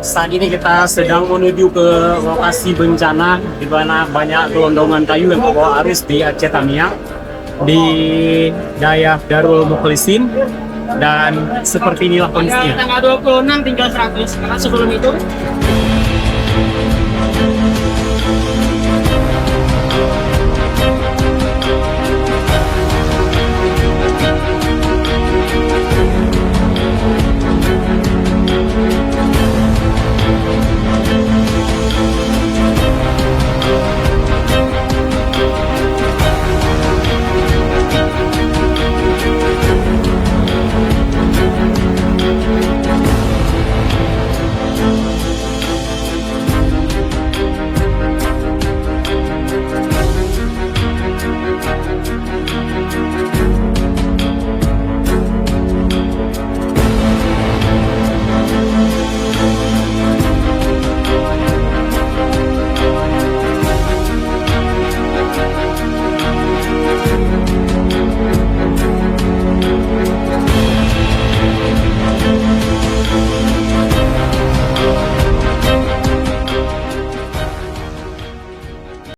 Saat ini kita sedang menuju ke lokasi bencana di mana banyak gelondongan kayu yang membawa arus di Aceh Tamiang di daerah Darul Mukhlisin, dan seperti inilah kondisinya. Tanggal 26 tinggal 100 karena sebelum itu